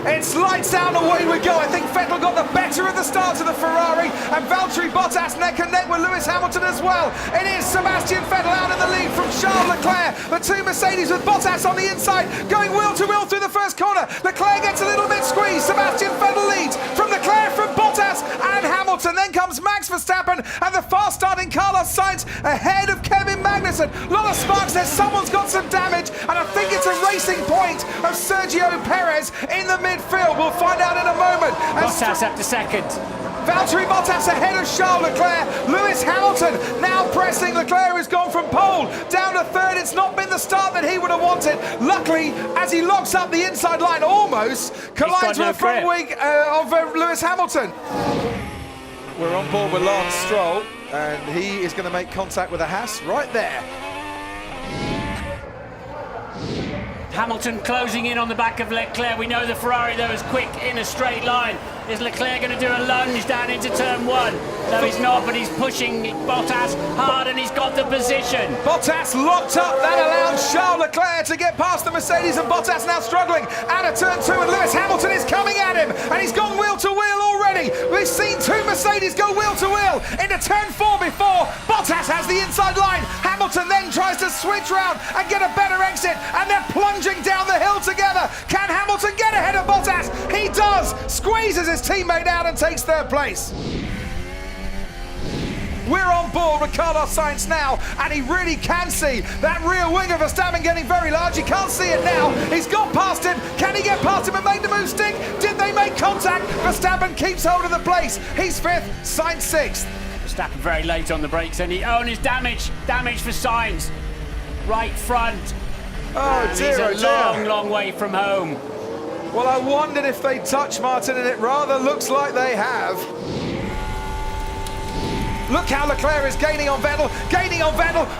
It's lights out and away we go. I think Vettel got the better of the start of the Ferrari, and Valtteri Bottas neck and neck with Lewis Hamilton as well. It is Sebastian Vettel out in the lead from Charles Leclerc. The two Mercedes with Bottas on the inside, going wheel to wheel through the first corner. Leclerc gets a little bit squeezed. Sebastian Vettel leads from Leclerc, from Bottas and Hamilton. Then comes Max Verstappen and the fast starting Carlos Sainz ahead of Kevin Magnussen. A lot of sparks there. Someone's got some damage, and I think it's a racing point of Sergio Perez in the midfield. We'll find out in a moment. Bottas up to second. Valtteri Bottas ahead of Charles Leclerc. Lewis Hamilton now pressing. Leclerc has gone from pole down to third. It's not been the start that he would have wanted. Luckily, as he locks up the inside line, almost collides with the front wing of Lewis Hamilton. We're on board with Lance Stroll, and he is going to make contact with a Haas right there. Hamilton closing in on the back of Leclerc. We know the Ferrari though is quick in a straight line. Is Leclerc going to do a lunge down into turn one? No, he's not, but he's pushing Bottas hard and he's got the position. Bottas locked up. That allows Charles Leclerc to get past the Mercedes, and Bottas now struggling out of turn two, and Lewis Hamilton is coming at him, and he's gone wheel to wheel already. We've seen two Mercedes go wheel to wheel into turn four before. Bottas has the inside line. Hamilton then tries to switch round and get a better exit, and they're plunging down the hill together. Can Hamilton get ahead of Bottas? He does. Squeezes his teammate out and takes third place. We're on board with Carlos Sainz now, and he really can see that rear wing of Verstappen getting very large. He can't see it now. He's got past him. Can he get past him and make the move stick? Did they make contact? Verstappen keeps hold of the place. He's fifth, Sainz sixth. Verstappen very late on the brakes, and his damage for Sainz. Right front. Oh dear, he's a long way from home. Well, I wondered if they'd touch Martin, and it rather looks like they have. Look how Leclerc is gaining on Vettel,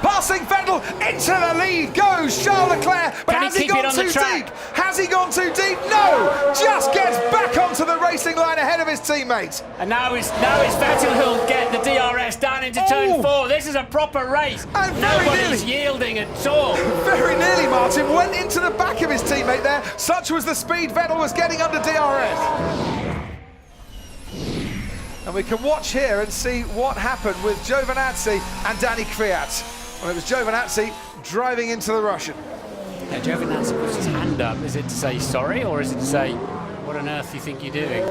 passing Vettel. Into the lead goes Charles Leclerc, but has he gone too deep? Has he gone too deep? No, just gets back onto the racing line ahead of his teammates. And now it's Vettel who'll get the DRS down into turn four. This is a proper race. And nobody's yielding at all. Very nearly, Martin went into the back of his teammate there. Such was the speed Vettel was getting under DRS. And we can watch here and see what happened with Giovinazzi and Danny Kvyat. Well, it was Giovinazzi driving into the Russian. Yeah, Giovinazzi puts his hand up. Is it to say sorry, or is it to say, what on earth do you think you're doing?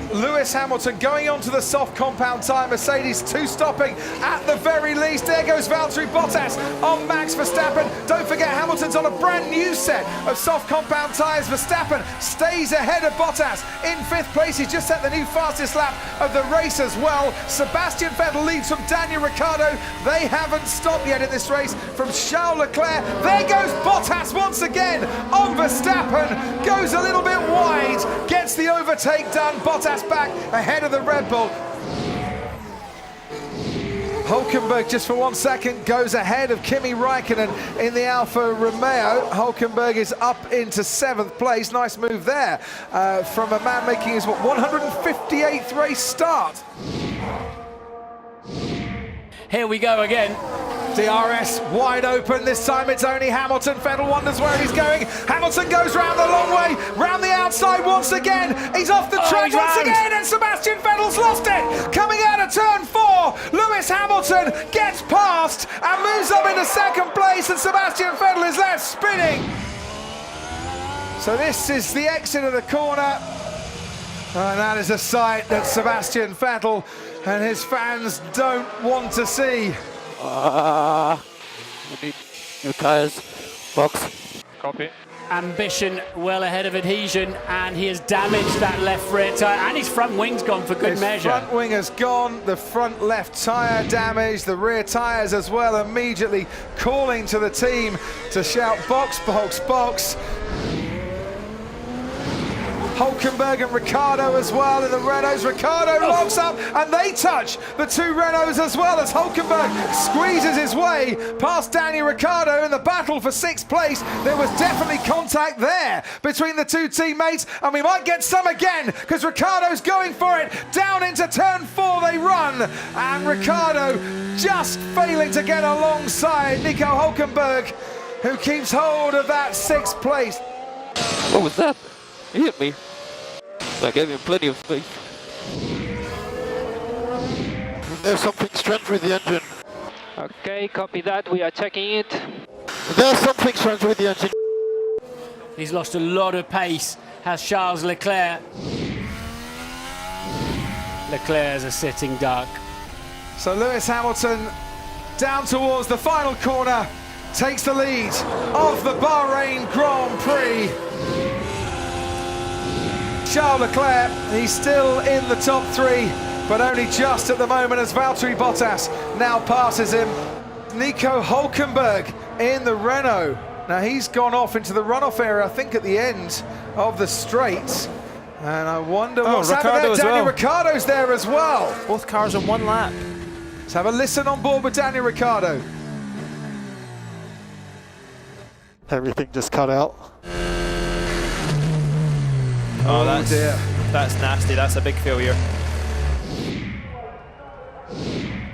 Lewis Hamilton going onto the soft compound tyre. Mercedes two stopping at the very least. There goes Valtteri Bottas on Max Verstappen. Don't forget, Hamilton's on a brand new set of soft compound tyres. Verstappen stays ahead of Bottas in fifth place. He's just set the new fastest lap of the race as well. Sebastian Vettel leads from Daniel Ricciardo. They haven't stopped yet in this race from Charles Leclerc. There goes Bottas once again on Verstappen. Goes a little bit wide, gets the overtake done. Bottas back ahead of the Red Bull. Hulkenberg, just for 1 second, goes ahead of Kimi Räikkönen in the Alfa Romeo. Hulkenberg is up into seventh place. Nice move there from a man making his 158th race start. Here we go again. DRS wide open. This time it's only Hamilton. Vettel wonders where he's going. Hamilton goes round the long way, round the outside once again. He's off the track once again, and Sebastian Vettel's lost it. Coming out of turn four, Lewis Hamilton gets past and moves up into second place, and Sebastian Vettel is left spinning. So this is the exit of the corner, and that is a sight that Sebastian Vettel and his fans don't want to see. We need new tyres, box. Copy. Ambition well ahead of adhesion, and he has damaged that left rear tyre, and his front wing's gone for good measure. His front wing has gone, the front left tyre damaged, the rear tyres as well, immediately calling to the team to shout box, box, box. Hulkenberg and Ricciardo as well in the Renaults. Ricciardo locks up, and they touch the two Renaults as well as Hulkenberg squeezes his way past Daniel Ricciardo in the battle for sixth place. There was definitely contact there between the two teammates, and we might get some again because Ricciardo's going for it. Down into turn four they run, and Ricciardo just failing to get alongside Nico Hulkenberg, who keeps hold of that sixth place. What was that? He hit me. I gave him plenty of space. There's something strange with the engine. Okay, copy that. We are checking it. There's something strange with the engine. He's lost a lot of pace, has Charles Leclerc. Leclerc's a sitting duck. So Lewis Hamilton down towards the final corner, takes the lead of the Bahrain Grand Prix. Charles Leclerc, he's still in the top three, but only just at the moment as Valtteri Bottas now passes him. Nico Hülkenberg in the Renault. Now he's gone off into the runoff area, I think at the end of the straight. And I wonder what's happening there. Daniel Ricciardo's there as well. Both cars on one lap. Let's have a listen on board with Daniel Ricciardo. Everything just cut out. Oh, that's dear. That's nasty. That's a big failure.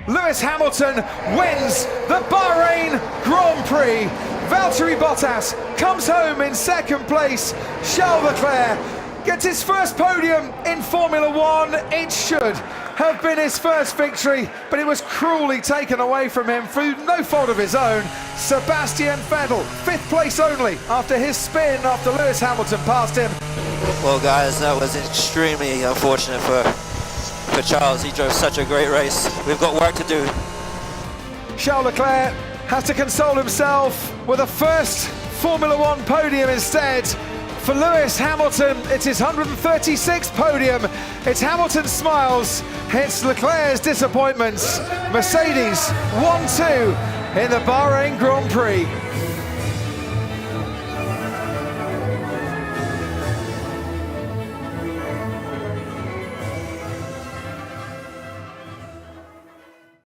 Lewis Hamilton wins the Bahrain Grand Prix. Valtteri Bottas comes home in second place. Charles Leclerc gets his first podium in Formula One. It should have been his first victory, but it was cruelly taken away from him through no fault of his own. Sebastian Vettel, fifth place only after his spin after Lewis Hamilton passed him. Well guys, that was extremely unfortunate for Charles. He drove such a great race. We've got work to do. Charles Leclerc has to console himself with a first Formula One podium instead. For Lewis Hamilton, it's his 136th podium. It's Hamilton's smiles, it's Leclerc's disappointments. Mercedes 1-2 in the Bahrain Grand Prix.